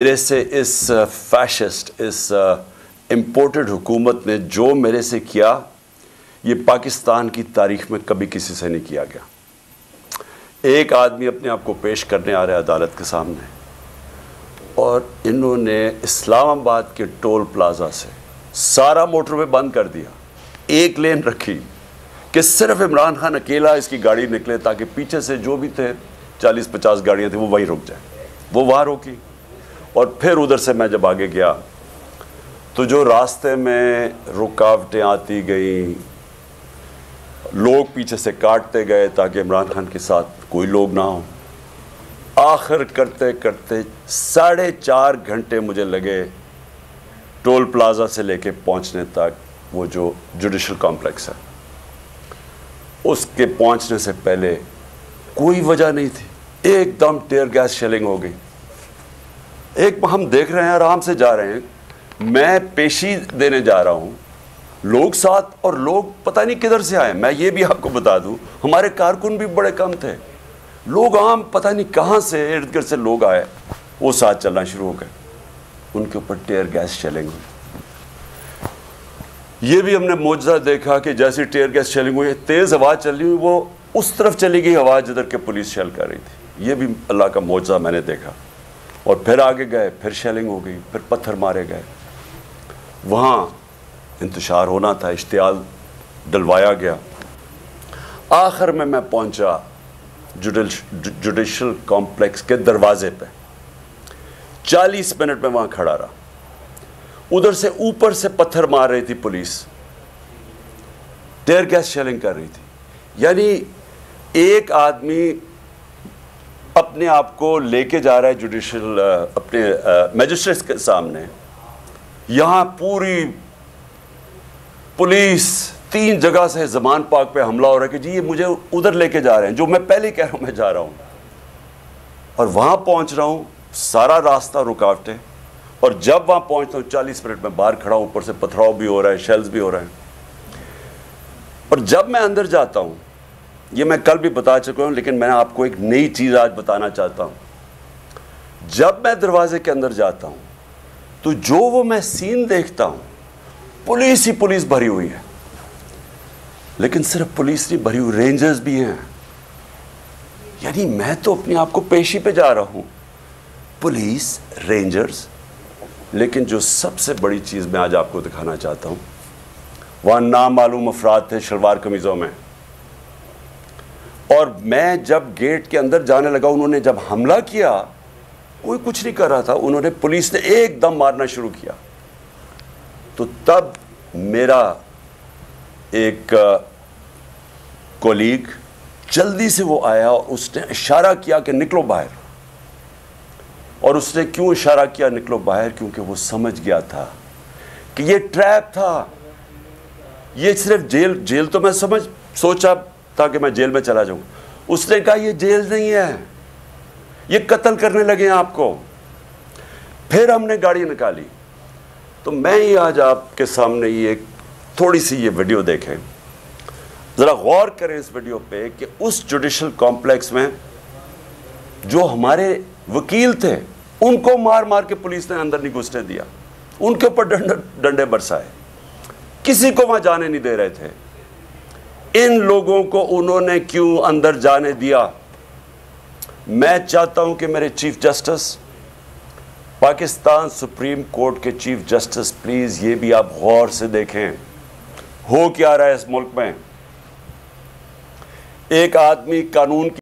मेरे से इस फैशिस्ट, इस इम्पोर्टेड हुकूमत ने जो मेरे से किया, ये पाकिस्तान की तारीख में कभी किसी से नहीं किया गया। एक आदमी अपने आप को पेश करने आ रहा है अदालत के सामने, और इन्होंने इस्लामाबाद के टोल प्लाजा से सारा मोटरवे बंद कर दिया, एक लेन रखी कि सिर्फ इमरान खान अकेला इसकी गाड़ी निकले, ताकि पीछे से जो भी थे 40-50 गाड़ियाँ थी वो वहीं रुक जाए। वो वहाँ रोकी, और फिर उधर से मैं जब आगे गया तो जो रास्ते में रुकावटें आती गई, लोग पीछे से काटते गए ताकि इमरान खान के साथ कोई लोग ना हो। आखिर करते करते 4.5 घंटे मुझे लगे टोल प्लाजा से लेके पहुंचने तक। वो जो जुडिशल कॉम्प्लेक्स है उसके पहुंचने से पहले कोई वजह नहीं थी, एकदम टीयर गैस शेलिंग हो गई। एक हम देख रहे हैं, आराम से जा रहे हैं, मैं पेशी देने जा रहा हूं, लोग साथ, और लोग पता नहीं किधर से आए। मैं ये भी आपको बता दूं, हमारे कारकुन भी बड़े कम थे, लोग आम पता नहीं कहां से इर्द गिर्द से लोग आए, वो साथ चलना शुरू हो गए, उनके ऊपर टीयर गैस शेलिंग हुई। ये भी हमने मौजज़ा देखा कि जैसी टीयर गैस शेलिंग हुई, तेज़ हवा चली हुई, वो उस तरफ चली गई हवा जिधर के पुलिस शेल कर रही थी। ये भी अल्लाह का मौजज़ा मैंने देखा। और फिर आगे गए, फिर शेलिंग हो गई, फिर पत्थर मारे गए। वहाँ इंतशार होना था, इश्तियाल डलवाया गया। आखिर में मैं पहुँचा जुडिशल कॉम्प्लेक्स के दरवाजे पे। 40 मिनट में वहाँ खड़ा रहा। उधर से ऊपर से पत्थर मार रही थी पुलिस, टीयर गैस शेलिंग कर रही थी। यानी एक आदमी अपने आप को लेके जा रहा है जुडिशल अपने मैजिस्ट्रेट के सामने, यहाँ पूरी पुलिस 3 जगह से ज़मान पाक पे हमला हो रहा है कि जी ये मुझे उधर लेके जा रहे हैं, जो मैं पहले ही कह रहा हूँ मैं जा रहा हूँ। और वहाँ पहुँच रहा हूँ, सारा रास्ता रुकावटें, और जब वहाँ पहुँचता हूँ 40 मिनट में बाहर खड़ा हूँ, ऊपर से पथराव भी हो रहा है, शेल्स भी हो रहे हैं। और जब मैं अंदर जाता हूँ, ये मैं कल भी बता चुका हूँ, लेकिन मैं आपको एक नई चीज़ आज बताना चाहता हूँ। जब मैं दरवाजे के अंदर जाता हूँ तो जो वो मैं सीन देखता हूँ, पुलिस ही पुलिस भरी हुई है। लेकिन सिर्फ पुलिस नहीं भरी हुई, रेंजर्स भी हैं। यानी मैं तो अपने आप को पेशी पे जा रहा हूँ, पुलिस, रेंजर्स। लेकिन जो सबसे बड़ी चीज़ मैं आज आपको दिखाना चाहता हूँ, वहाँ नामालूम अफराद थे शलवार कमीज़ों में। और मैं जब गेट के अंदर जाने लगा, उन्होंने जब हमला किया, कोई कुछ नहीं कर रहा था, उन्होंने, पुलिस ने एकदम मारना शुरू किया। तो तब मेरा एक कोलीग जल्दी से वो आया और उसने इशारा किया कि निकलो बाहर। और उसने क्यों इशारा किया निकलो बाहर? क्योंकि वो समझ गया था कि ये ट्रैप था, ये सिर्फ जेल तो मैं सोचा था कि मैं जेल में चला जाऊं। उसने कहा ये जेल नहीं है, ये कत्ल करने लगे हैं आपको। फिर हमने गाड़ी निकाली। तो मैं ही आज आपके सामने ये थोड़ी सी ये वीडियो देखें, ज़रा गौर करें इस वीडियो पे कि उस जुडिशल कॉम्प्लेक्स में जो हमारे वकील थे, उनको मार मार के पुलिस ने अंदर नहीं घुसने दिया, उनके ऊपर डंडे बरसाए, किसी को वहाँ जाने नहीं दे रहे थे। इन लोगों को उन्होंने क्यों अंदर जाने दिया? मैं चाहता हूं कि मेरे chief justice, Pakistan supreme court के चीफ जस्टिस, प्लीज़ ये भी आप गौर से देखें हो क्या रहा है इस मुल्क में। एक आदमी कानून की